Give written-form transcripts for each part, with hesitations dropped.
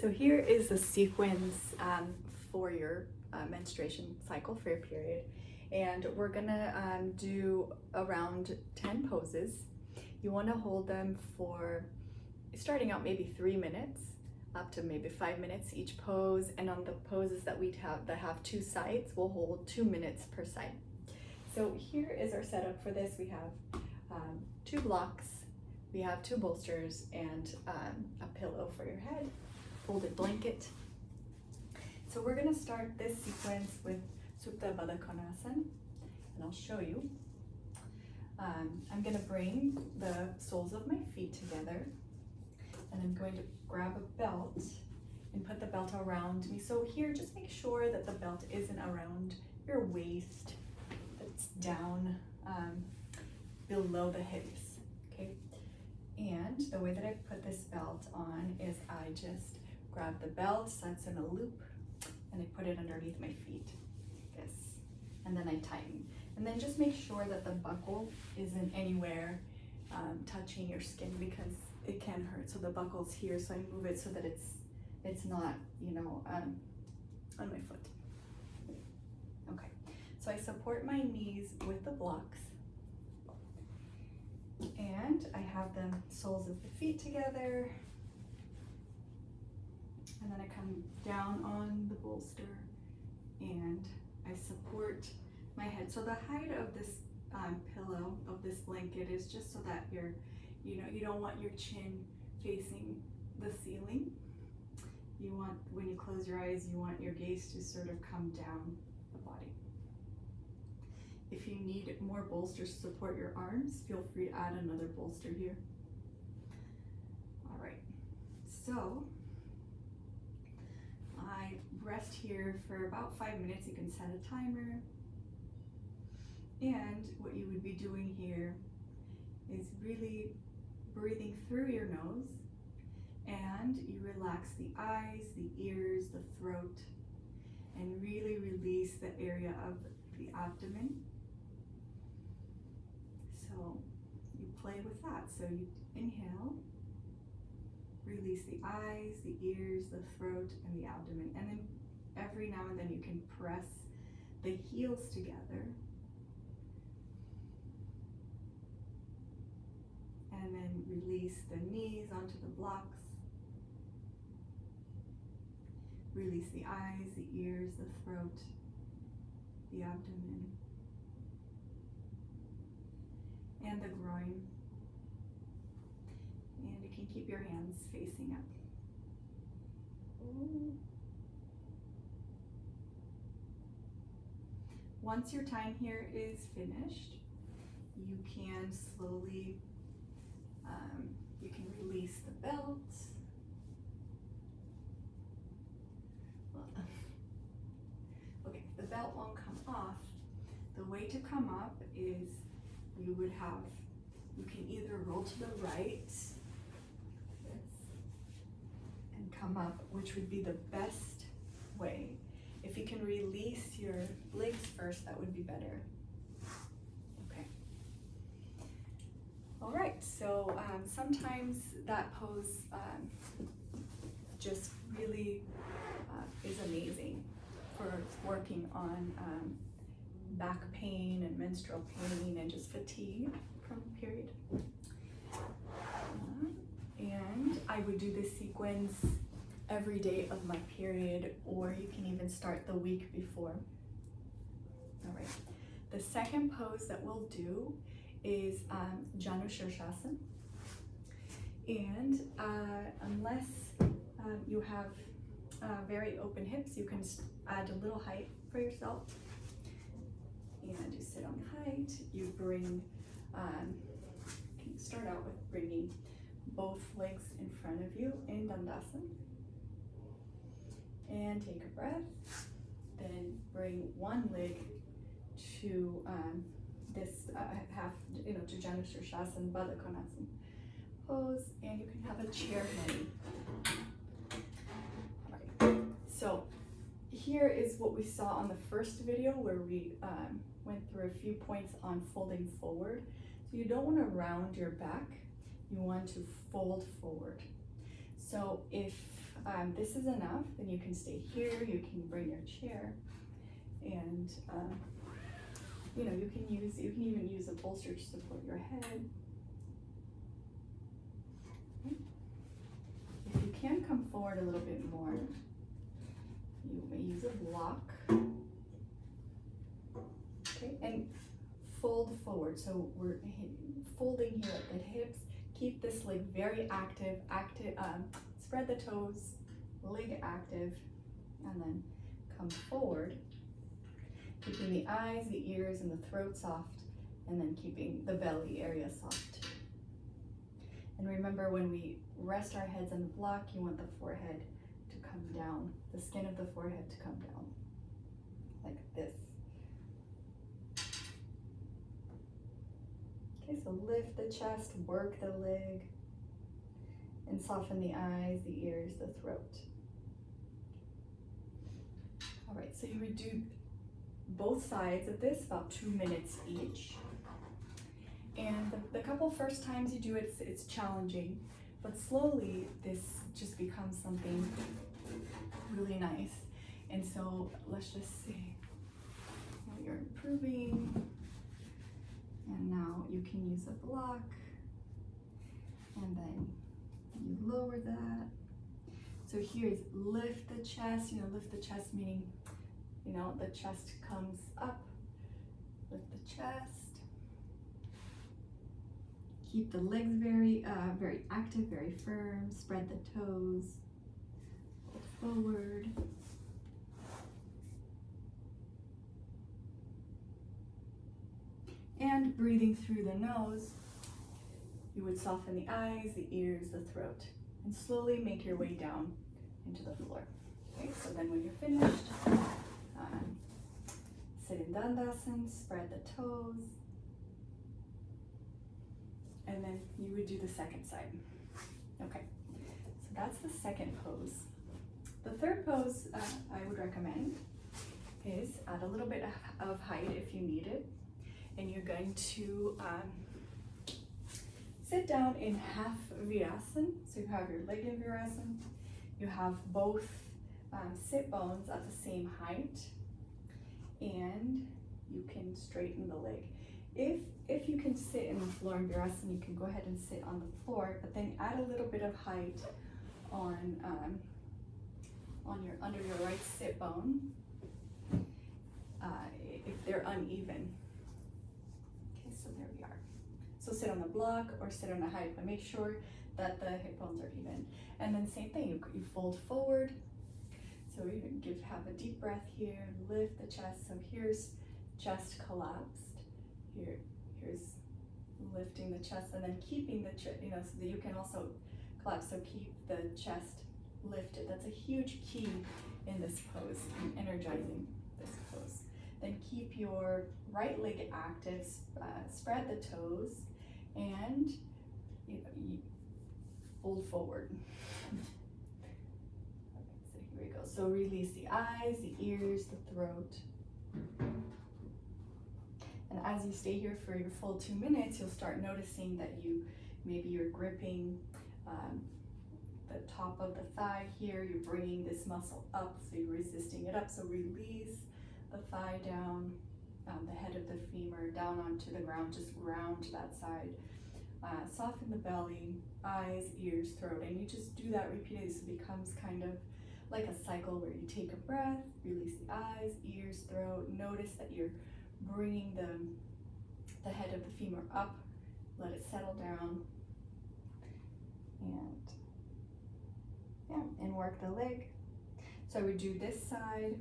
So here is the sequence for your menstruation cycle, for your period. And we're gonna do around 10 poses. You wanna hold them for, starting out maybe 3 minutes, up to maybe 5 minutes each pose. And on the poses that that have 2 sides, we'll hold 2 minutes per side. So here is our setup for this. We have 2 blocks, we have 2 bolsters, and a pillow for your head, folded blanket. So we're gonna start this sequence with Supta, baddha, konasana, and I'll show you. I'm gonna bring the soles of my feet together, and I'm going to grab a belt and put the belt around me. So here, just make sure that the belt isn't around your waist, that's down below the hips, okay? And the way that I put this belt on is I just grab the belt, so it's in a loop, and I put it underneath my feet, like this, and then I tighten. And then just make sure that the buckle isn't anywhere touching your skin, because it can hurt. So the buckle's here, so I move it so that it's not, on my foot. Okay, so I support my knees with the blocks, and I have the soles of the feet together, and then I come down on the bolster and I support my head. So the height of this pillow, of this blanket, is just so that you don't want your chin facing the ceiling. You want, when you close your eyes, you want your gaze to sort of come down the body. If you need more bolsters to support your arms, feel free to add another bolster here. All right, so I rest here for about 5 minutes. You can set a timer. And what you would be doing here is really breathing through your nose, and you relax the eyes, the ears, the throat, and really release the area of the abdomen. So you play with that. So you inhale, release the eyes, the ears, the throat, and the abdomen. And then every now and then you can press the heels together. And then release the knees onto the blocks. Release the eyes, the ears, the throat, the abdomen, and the groin. And you can keep your hands facing up. Once your time here is finished, you can slowly you can release the belt. Okay, the belt won't come off. The way to come up is you can either roll to the right, and come up, which would be the best way. If you can release your legs first, that would be better. All right, so sometimes that pose just really is amazing for working on back pain and menstrual pain and just fatigue from period. And I would do this sequence every day of my period, or you can even start the week before. All right, the second pose that we'll do is Janu sirsasana, and unless you have very open hips, you can add a little height for yourself, and you sit on height. You bring, can start out with bringing both legs in front of you in dandasana, and take a breath, then bring one leg to this to Janu sirsasana, baddha konasana pose, and you can have a chair ready. Alright, so here is what we saw on the first video, where we went through a few points on folding forward. So you don't want to round your back, you want to fold forward. So if this is enough, then you can stay here, you can bring your chair, and you know, you can even use a bolster to support your head. Okay. If you can come forward a little bit more, you may use a block. Okay, and fold forward. So we're folding here at the hips. Keep this leg very active. Spread the toes, leg active, and then come forward. Keeping the eyes, the ears, and the throat soft, and then keeping the belly area soft too. And remember, when we rest our heads on the block, you want the forehead to come down, the skin of the forehead to come down, like this. Okay, so lift the chest, work the leg, and soften the eyes, the ears, the throat. All right, so you would do both sides of this, about 2 minutes each. And the couple first times you do it, it's challenging, but slowly this just becomes something really nice. And so let's just see, you're improving, and now you can use a block, and then you lower that. So here's lift the chest, lift the chest meaning, the chest comes up, lift the chest. Keep the legs very active, very firm. Spread the toes, pull forward. And breathing through the nose, you would soften the eyes, the ears, the throat, and slowly make your way down into the floor. Okay, so then when you're finished, sit in Dandasana, spread the toes, and then you would do the second side. Okay, so that's the second pose. The third pose I would recommend is add a little bit of height if you need it, and you're going to sit down in half virasana. So you have your leg in virasana, you have both sit bones at the same height, and you can straighten the leg. If you can sit in the floor in virasana, you can go ahead and sit on the floor, but then add a little bit of height on your under your right sit bone if they're uneven. Okay, so there we are. So sit on the block or sit on the height, but make sure that the hip bones are even. And then same thing, you fold forward. So you have a deep breath here, lift the chest. So here's chest collapsed. Here's lifting the chest, and then keeping the chest, so that you can also collapse. So keep the chest lifted. That's a huge key in this pose, in energizing this pose. Then keep your right leg active, spread the toes, and you fold forward. Okay, so here we go. So release the eyes, the ears, the throat. And as you stay here for your full 2 minutes, you'll start noticing that maybe you're gripping the top of the thigh here. You're bringing this muscle up, so you're resisting it up. So release the thigh down, the head of the femur down onto the ground. Just ground that side. Soften the belly, eyes, ears, throat, and you just do that repeatedly. So it becomes kind of like a cycle where you take a breath, release the eyes, ears, throat. Notice that you're bringing the head of the femur up, let it settle down, and work the leg. So I would do this side,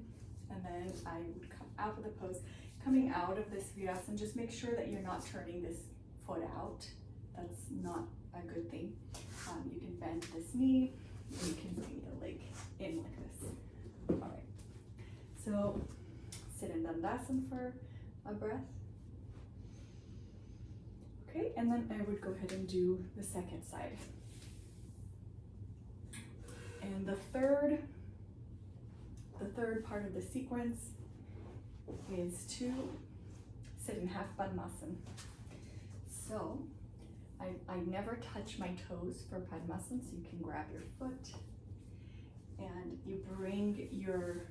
and then I would come out of the pose. Coming out of this virasana, just make sure that you're not turning this foot out. That's not a good thing. You can bend this knee, and you can bring the leg in like this. All right, so sit in Dandasana for a breath. Okay, and then I would go ahead and do the second side. And the third part of the sequence is to sit in half padmasana. So I never touch my toes for padmasana, so you can grab your foot And you bring your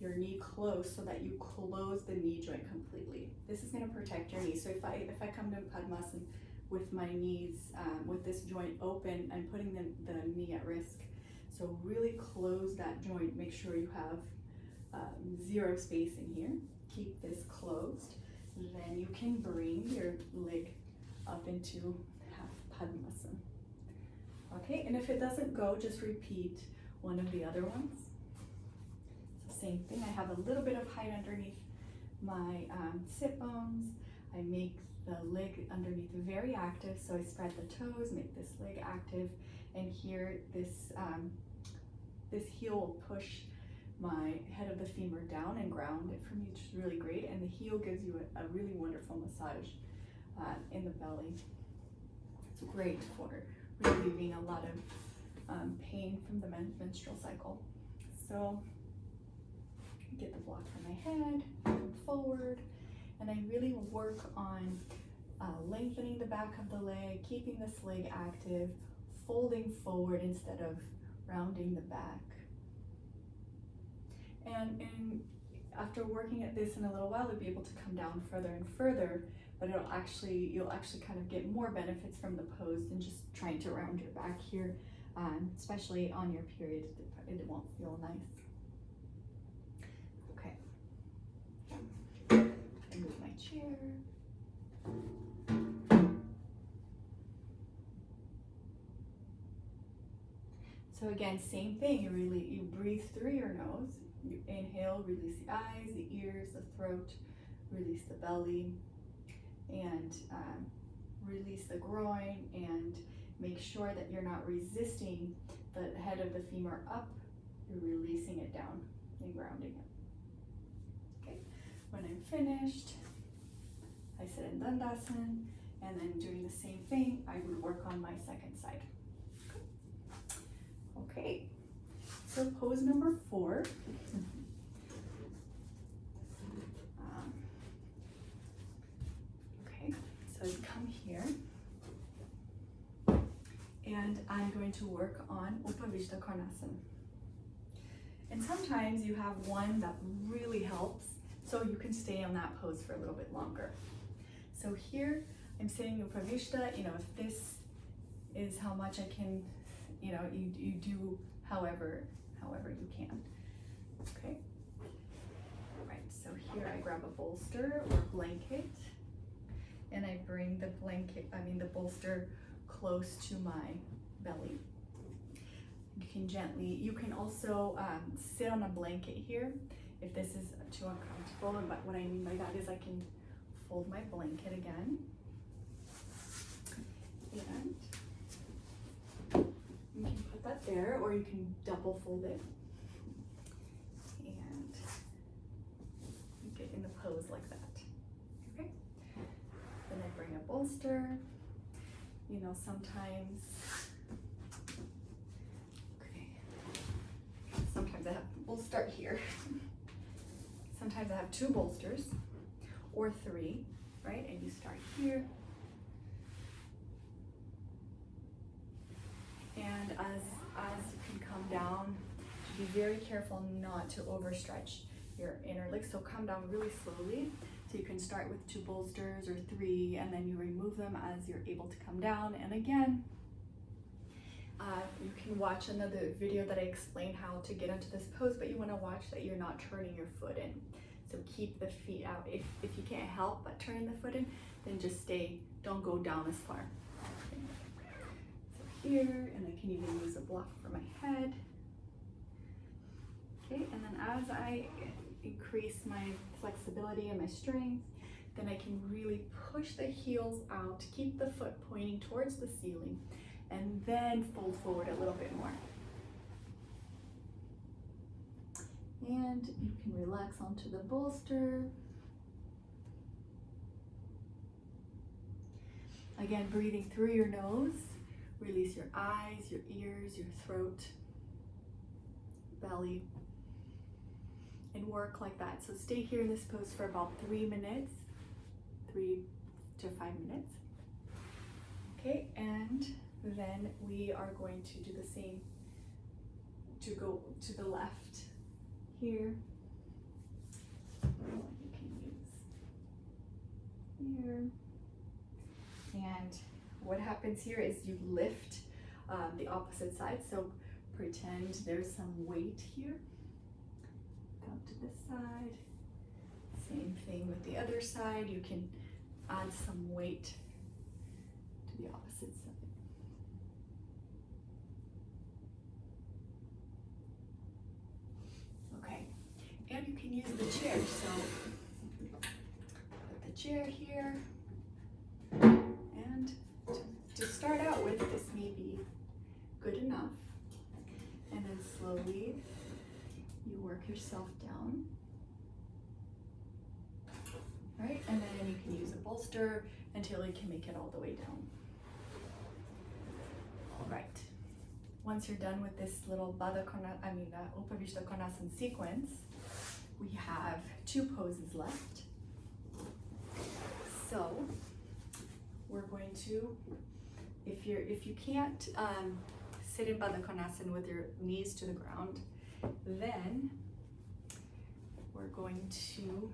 knee close so that you close the knee joint completely. This is going to protect your knee. So if I come to Padmasana with my knees, with this joint open, I'm putting the knee at risk. So really close that joint. Make sure you have zero space in here. Keep this closed. Then you can bring your leg up into half Padmasana. Okay, and if it doesn't go, just repeat one of the other ones. Same thing, I have a little bit of height underneath my sit bones. I make the leg underneath very active, so I spread the toes, make this leg active, and here this heel will push my head of the femur down and ground it for me, which is really great, and the heel gives you a really wonderful massage in the belly. It's great for relieving a lot of pain from the menstrual cycle. So get the block from my head, move forward, and I really work on lengthening the back of the leg, keeping this leg active, folding forward instead of rounding the back. And after working at this in a little while, you'll be able to come down further and further, but you'll actually kind of get more benefits from the pose than just trying to round your back here, especially on your period. It won't feel nice. I move my chair. So again, same thing. You breathe through your nose. You inhale, release the eyes, the ears, the throat, release the belly, and release the groin, and make sure that you're not resisting the head of the femur up. You're releasing it down and grounding it. Okay. When I'm finished, I sit in Dandasana, and then doing the same thing, I would work on my second side. Okay, so pose number 4. Okay, so I come here, and I'm going to work on Upavistha konasana. And sometimes you have one that really helps, so you can stay on that pose for a little bit longer. So here, I'm sitting Upavistha. You know, if this is how much I can, you know, you do however you can. Okay. All right. So here I grab a bolster or blanket, and I bring the bolster close to my belly. You can also sit on a blanket here if this is too uncomfortable. And what I mean by that is I can fold my blanket again, and you can put that there, or you can double fold it and get in the pose like that. Okay. Then I bring a bolster. You know, sometimes we'll start here. Sometimes I have 2 bolsters or 3, right? And you start here. And as you can come down, be very careful not to overstretch your inner leg. So come down really slowly. So you can start with 2 bolsters or 3, and then you remove them as you're able to come down. And again, you can watch another video that I explain how to get into this pose, but you want to watch that you're not turning your foot in. So keep the feet out. If you can't help but turn the foot in, then just stay, don't go down as far. Okay. So here, and I can even use a block for my head. Okay, and then as I increase my flexibility and my strength, then I can really push the heels out, keep the foot pointing towards the ceiling, and then fold forward a little bit more. And you can relax onto the bolster. Again, breathing through your nose, release your eyes, your ears, your throat, belly, and work like that. So stay here in this pose for about 3 minutes, 3 to 5 minutes. Okay, and then we are going to do the same to go to the left here. You can use here. And what happens here is you lift the opposite side. So pretend there's some weight here. Come to this side. Same thing with the other side. You can add some weight to the opposite side. Okay, and you can use the chair. So put the chair here. And to start out with, this may be good enough. And then slowly you work yourself down. Right? And then you can use a bolster until you can make it all the way down. All right. Once you're done with this little Upavistha konasana sequence, we have 2 poses left. So we're going to, if you can't sit in baddha konasana with your knees to the ground, then we're going to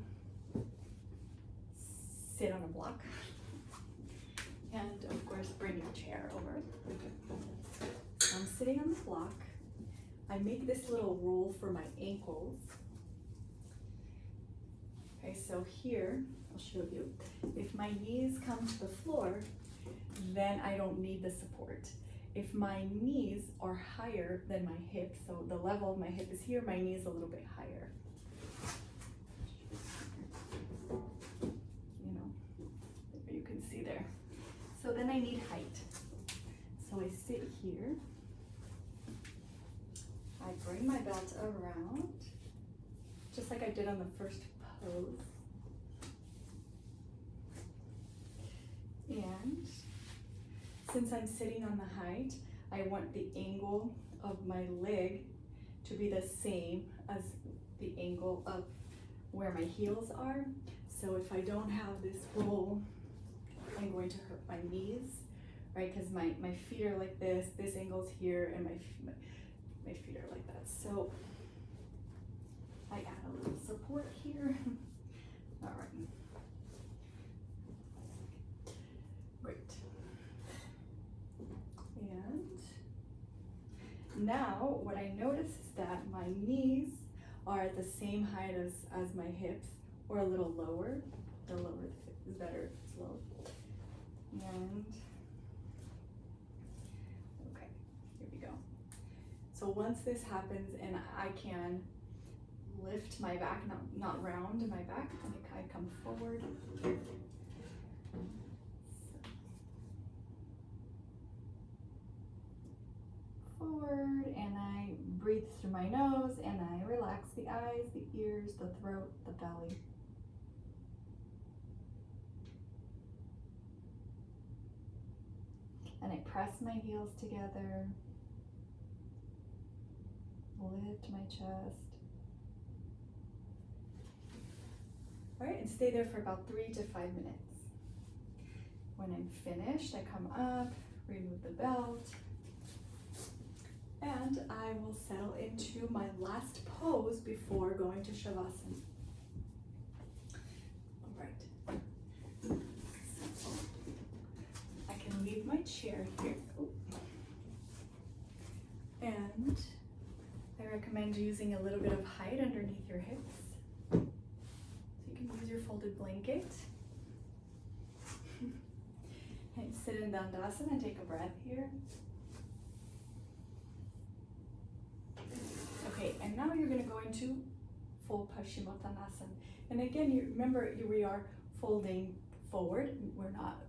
sit on a block, and of course bring your chair over. So I'm sitting on the block. I make this little roll for my ankles. Okay, so here, I'll show you. If my knees come to the floor, then I don't need the support. If my knees are higher than my hips, so the level of my hip is here, my knee is a little bit higher. You can see there. So then I need height. So I sit here. I bring my belt around, just like I did on the first pose. And since I'm sitting on the height, I want the angle of my leg to be the same as the angle of where my heels are. So if I don't have this roll, I'm going to hurt my knees, right? Because my feet are like this angle's here, and my feet are like that. So I add a little support here. All right. Great. And now what I notice is that my knees are at the same height as my hips, or a little lower. The lower is better, it's low. And okay, here we go. So once this happens and I can lift my back, not round my back, I come forward. Forward, and I breathe through my nose, and I relax the eyes, the ears, the throat, the belly. And I press my heels together, lift my chest. All right, and stay there for about 3 to 5 minutes. When I'm finished, I come up, remove the belt, and I will settle into my last pose before going to Shavasana. All right. So I can leave my chair here. And I recommend using a little bit of height underneath your hips. So you can use your folded blanket. And sit in Dandasana and take a breath here. Okay, and now you're going to go into full Paschimottanasana. And again, you remember we are folding forward. We're not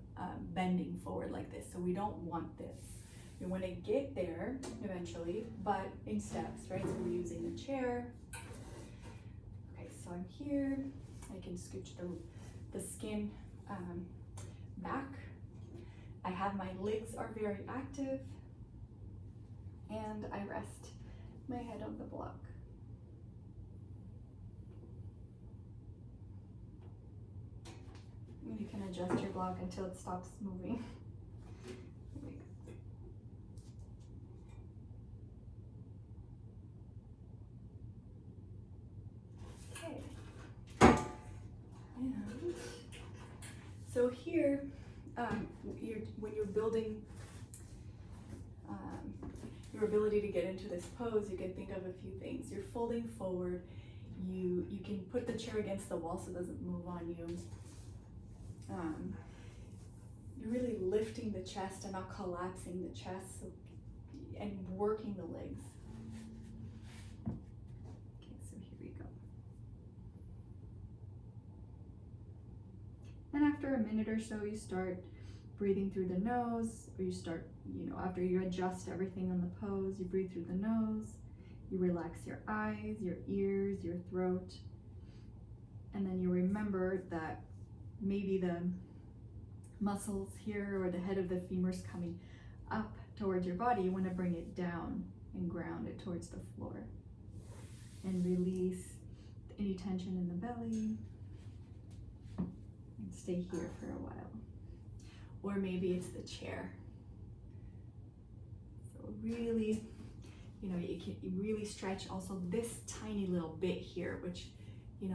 bending forward like this, so we don't want this. We want to get there eventually, but in steps, right? So we're using the chair. Okay, so I'm here. I can scooch the skin back. I have my legs are very active, and I rest my head on the block. And you can adjust your block until it stops moving. when you're building your ability to get into this pose, you can think of a few things. You're folding forward. You can put the chair against the wall so it doesn't move on you. You're really lifting the chest and not collapsing the chest, and working the legs. Okay, so here we go. And after a minute or so, you start breathing through the nose, or you start, after you adjust everything on the pose, you breathe through the nose, you relax your eyes, your ears, your throat, and then you remember that maybe the muscles here or the head of the femur is coming up towards your body. You want to bring it down and ground it towards the floor, and release any tension in the belly, and stay here for a while. Or maybe it's the chair. So really, you really stretch also this tiny little bit here, which, it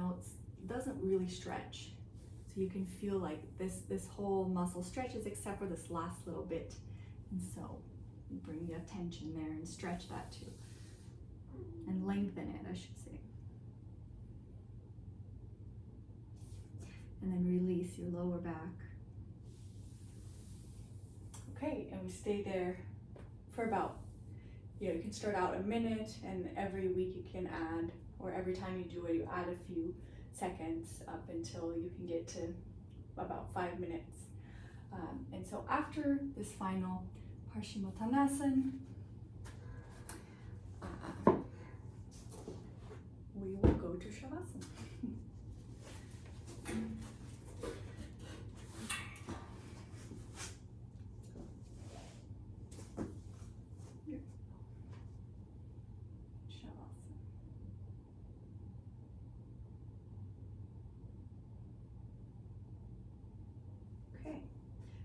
doesn't really stretch. So you can feel like this whole muscle stretches except for this last little bit. And so you bring the attention there and stretch that too. And lengthen it, I should say. And then release your lower back. Okay, and we stay there for about, you can start out a minute, and every week you can add, or every time you do it, you add a few seconds up until you can get to about 5 minutes. And so after this final Paschimottanasana, we will go to Shavasana.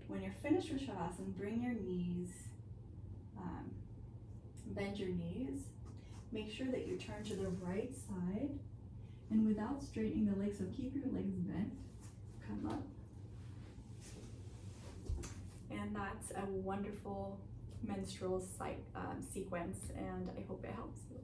When you're finished with Shavasana, bring your knees, bend your knees. Make sure that you turn to the right side, and without straightening the legs, so keep your legs bent, come up. And that's a wonderful menstrual sequence, and I hope it helps you.